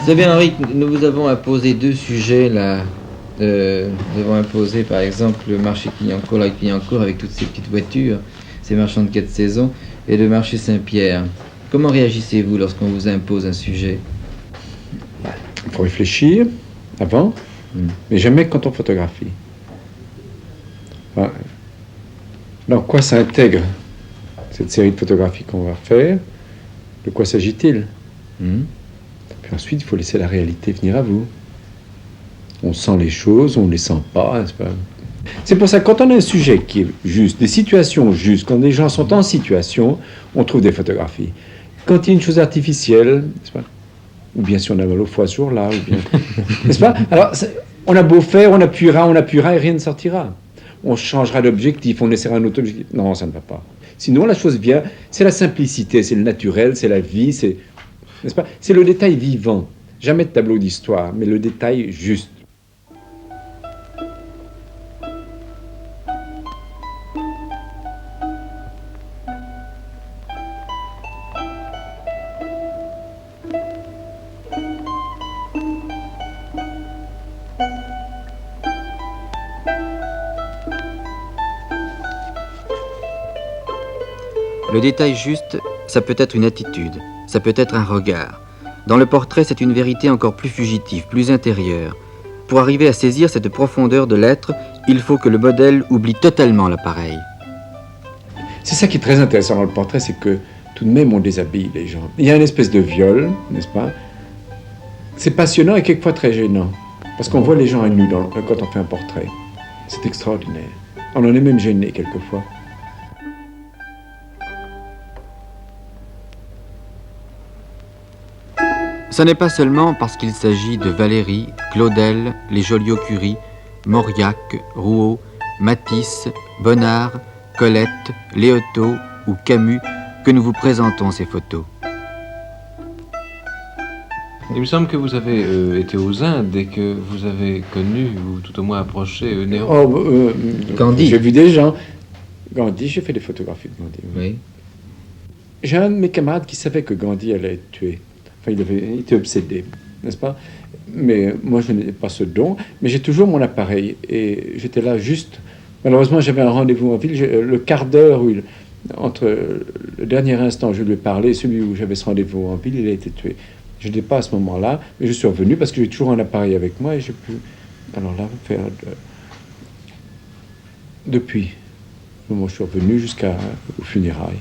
savez, Henri, nous vous avons imposé deux sujets là. Nous avons imposé par exemple le marché Clignancourt avec toutes ces petites voitures, ces marchands de 4 saisons, et le marché Saint-Pierre. Comment réagissez-vous lorsqu'on vous impose un sujet? Il faut réfléchir avant, mais jamais quand on photographie. Enfin, dans quoi ça intègre cette série de photographies qu'on va faire? De quoi s'agit-il? Puis ensuite, il faut laisser la réalité venir à vous. On sent les choses, on ne les sent pas, n'est-ce pas? C'est pour ça que quand on a un sujet qui est juste, des situations justes, quand les gens sont en situation, on trouve des photographies. Quand il y a une chose artificielle, n'est-ce pas? Ou bien si on a mal au foie ce jour-là, ou bien... n'est-ce pas? Alors, on a beau faire, on appuiera et rien ne sortira. On changera d'objectif, on essaiera un autre objectif. Non, ça ne va pas. Sinon, la chose vient, c'est la simplicité, c'est le naturel, c'est la vie, c'est... n'est-ce pas? C'est le détail vivant. Jamais de tableau d'histoire, mais le détail juste. Le détail juste, ça peut être une attitude, ça peut être un regard. Dans le portrait, c'est une vérité encore plus fugitive, plus intérieure. Pour arriver à saisir cette profondeur de l'être, il faut que le modèle oublie totalement l'appareil. C'est ça qui est très intéressant dans le portrait, c'est que tout de même on déshabille les gens. Il y a une espèce de viol, n'est-ce pas? C'est passionnant et quelquefois très gênant, parce qu'on voit les gens à nu quand on fait un portrait. C'est extraordinaire. On en est même gêné quelquefois. Ce n'est pas seulement parce qu'il s'agit de Valéry, Claudel, les Joliot-Curie, Mauriac, Rouault, Matisse, Bonnard, Colette, Léotot ou Camus que nous vous présentons ces photos. Il me semble que vous avez été aux Indes et que vous avez connu, ou tout au moins approché, Néron. Gandhi. J'ai vu des gens. Gandhi, j'ai fait des photographies de Gandhi. Oui. J'ai un de mes camarades qui savait que Gandhi allait être tué. Enfin, il était obsédé, n'est-ce pas? Mais moi, je n'ai pas ce don. Mais j'ai toujours mon appareil. Et j'étais là juste... Malheureusement, j'avais un rendez-vous en ville. Le quart d'heure entre le dernier instant où je lui ai parlé et celui où j'avais ce rendez-vous en ville, il a été tué. Je n'étais pas à ce moment-là, mais je suis revenu parce que j'ai toujours un appareil avec moi et j'ai pu, alors là, faire depuis le moment où je suis revenu jusqu'aux funérailles.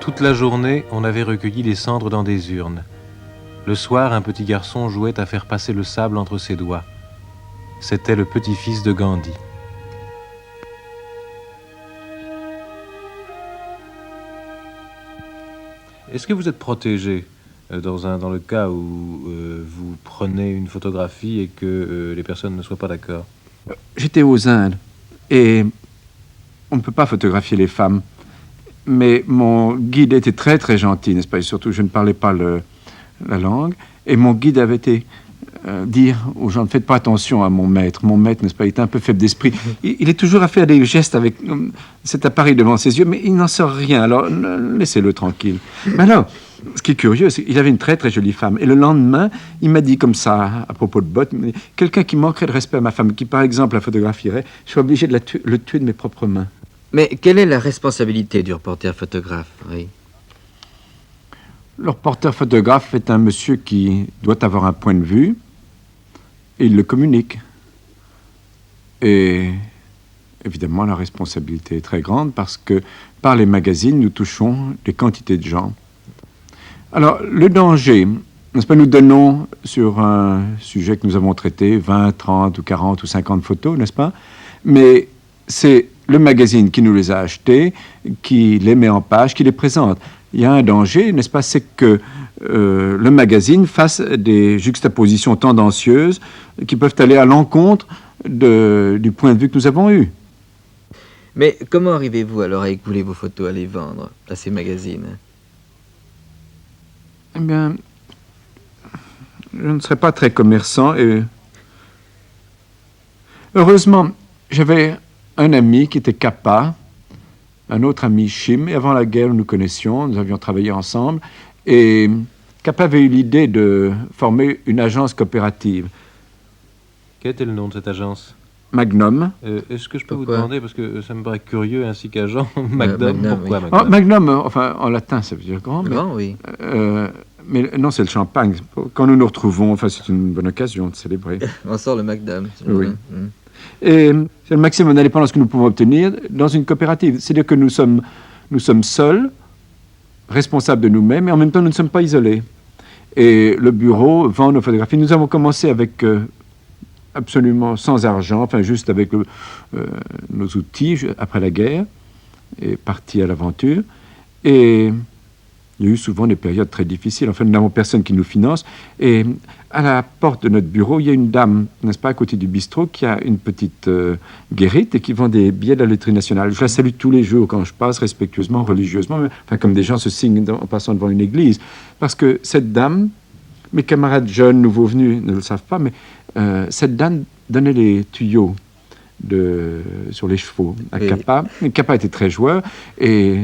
Toute la journée, on avait recueilli les cendres dans des urnes. Le soir, un petit garçon jouait à faire passer le sable entre ses doigts. C'était le petit-fils de Gandhi. Est-ce que vous êtes protégé dans le cas où vous prenez une photographie et que les personnes ne soient pas d'accord? J'étais aux Indes et on ne peut pas photographier les femmes. Mais mon guide était très très gentil, n'est-ce pas? Et surtout, je ne parlais pas la langue. Et mon guide avait été dire aux gens, ne faites pas attention à mon maître. Mon maître, n'est-ce pas, il était un peu faible d'esprit. Il est toujours à faire des gestes avec cet appareil devant ses yeux, mais il n'en sort rien. Alors, laissez-le tranquille. Mais alors, ce qui est curieux, c'est qu'il avait une très très jolie femme. Et le lendemain, il m'a dit comme ça, à propos de bottes, quelqu'un qui manquerait de respect à ma femme, qui par exemple la photographerait, je suis obligé de le tuer de mes propres mains. Mais quelle est la responsabilité du reporter photographe, oui? Le reporter photographe est un monsieur qui doit avoir un point de vue et il le communique. Et évidemment, la responsabilité est très grande parce que par les magazines, nous touchons des quantités de gens. Alors, le danger, n'est-ce pas, nous donnons sur un sujet que nous avons traité 20, 30 ou 40 ou 50 photos, n'est-ce pas? Mais c'est le magazine qui nous les a achetées, qui les met en page, qui les présente. Il y a un danger, n'est-ce pas, c'est que le magazine fasse des juxtapositions tendancieuses qui peuvent aller à l'encontre du point de vue que nous avons eu. Mais comment arrivez-vous alors à écouler vos photos, à les vendre à ces magazines? Eh bien, je ne serais pas très commerçant et... Heureusement, j'avais un ami qui était Kappa, un autre ami Chim, et avant la guerre, nous nous connaissions, nous avions travaillé ensemble, et Kappa avait eu l'idée de former une agence coopérative. Quel était le nom de cette agence? Magnum. Est-ce que je peux Pourquoi? vous demander, parce que ça me paraît curieux ainsi qu'agent, Magnum, Magnum, pourquoi oui. Magnum? Oh, Magnum, enfin, en latin, ça veut dire grand, mais... Grand, oui. Mais non, c'est le champagne. Quand nous nous retrouvons, enfin, c'est une bonne occasion de célébrer. On sort le Magnum. Oui. Et c'est le maximum d'indépendance que nous pouvons obtenir dans une coopérative. C'est-à-dire que nous sommes seuls, responsables de nous-mêmes, et en même temps, nous ne sommes pas isolés. Et le bureau vend nos photographies. Nous avons commencé avec absolument sans argent, enfin juste avec nos outils après la guerre, et partis à l'aventure. Et il y a eu souvent des périodes très difficiles. Enfin, nous n'avons personne qui nous finance. Et à la porte de notre bureau, il y a une dame, n'est-ce pas, à côté du bistrot, qui a une petite guérite et qui vend des billets de la Loterie nationale. Je la salue tous les jours quand je passe, respectueusement, religieusement, mais, enfin, comme des gens se signent en passant devant une église. Parce que cette dame, mes camarades jeunes, nouveaux venus, ne le savent pas, mais cette dame donnait les tuyaux sur les chevaux à Kappa. Kappa était très joueur et...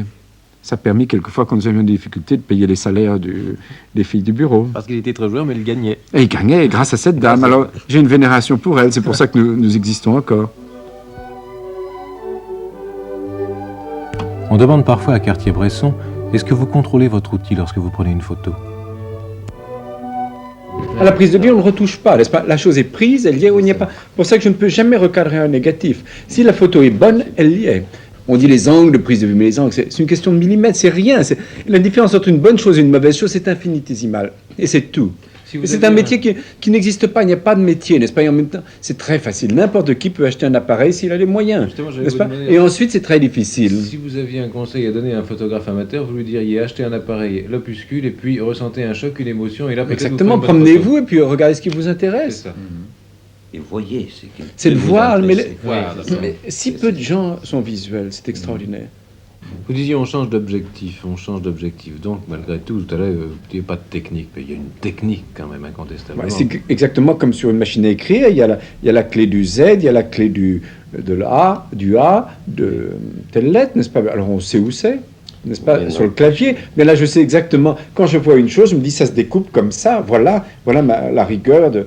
ça a permis quelquefois, quand nous avions des difficultés, de payer les salaires des filles du bureau. Parce qu'il était très joueur, mais il gagnait. Et il gagnait grâce à cette dame. Alors, j'ai une vénération pour elle. C'est pour ça que nous existons encore. On demande parfois à Cartier-Bresson, est-ce que vous contrôlez votre outil lorsque vous prenez une photo? À la prise de vue, on ne retouche pas, n'est-ce pas? La chose est prise, elle y est ou il n'y a pas. C'est pour ça que je ne peux jamais recadrer un négatif. Si la photo est bonne, elle y est. On dit les angles de prise de vue, mais les angles, c'est une question de millimètres, c'est rien. La différence entre une bonne chose et une mauvaise chose, c'est infinitésimal. Et c'est tout. C'est un métier qui n'existe pas, il n'y a pas de métier, n'est-ce pas? Et en même temps, c'est très facile. N'importe qui peut acheter un appareil s'il a les moyens, n'est-ce pas? Et ensuite, c'est très difficile. Si vous aviez un conseil à donner à un photographe amateur, vous lui diriez achetez un appareil l'opuscule et puis ressentez un choc, une émotion, et là peut-être exactement, promenez-vous et puis regardez ce qui vous intéresse. C'est ça. Et voyez, c'est le voir, mais si C'est peu de gens sont visuels, c'est extraordinaire. Vous disiez on change d'objectif. Donc malgré tout à l'heure, vous ne dites pas de technique, mais il y a une technique quand même incontestablement. C'est exactement comme sur une machine à écrire, il y a la clé du Z, il y a la clé du A, de telle lettre, n'est-ce pas? Alors on sait où c'est, n'est-ce pas, sur le clavier. Mais là, je sais exactement, quand je vois une chose, je me dis, ça se découpe comme ça, voilà la rigueur de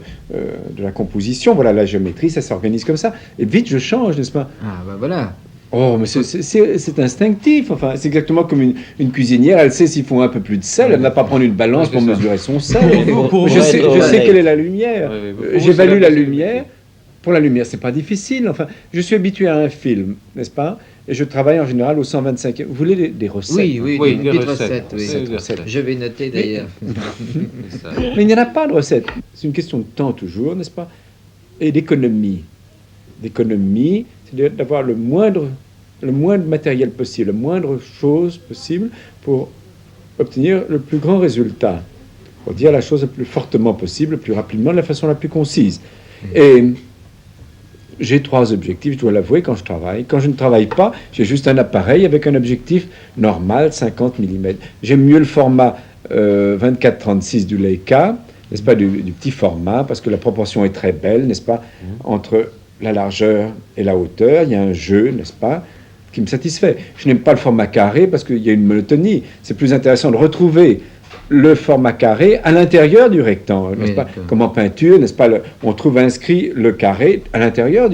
la composition, voilà la géométrie, ça s'organise comme ça. Et vite, je change, n'est-ce pas? Ah, bah voilà. Oh, mais c'est instinctif. Enfin, c'est exactement comme une cuisinière. Elle sait s'il faut un peu plus de sel. Elle ne va pas prendre une balance pour mesurer son sel. Je sais quelle est la lumière. J'évalue la lumière. Pour la lumière, c'est pas difficile. Enfin, je suis habitué à un film, n'est-ce pas? Et je travaille en général au 125. Vous voulez des recettes? Oui, des petites recettes. Oui. Je vais noter d'ailleurs. Mais il n'y en a pas de recettes. C'est une question de temps toujours, n'est-ce pas? Et d'économie. D'économie, c'est d'avoir le moindre matériel possible, la moindre chose possible pour obtenir le plus grand résultat, pour dire la chose le plus fortement possible, le plus rapidement, de la façon la plus concise. Et j'ai 3 objectifs, je dois l'avouer, quand je travaille. Quand je ne travaille pas, j'ai juste un appareil avec un objectif normal, 50 mm. J'aime mieux le format 24-36 du Leica, n'est-ce pas, du petit format, parce que la proportion est très belle, n'est-ce pas, entre la largeur et la hauteur. Il y a un jeu, n'est-ce pas, qui me satisfait. Je n'aime pas le format carré parce qu'il y a une monotonie. C'est plus intéressant de retrouver le format carré à l'intérieur du rectangle, n'est-ce pas? Comme en peinture, n'est-ce pas? On trouve inscrit le carré à l'intérieur du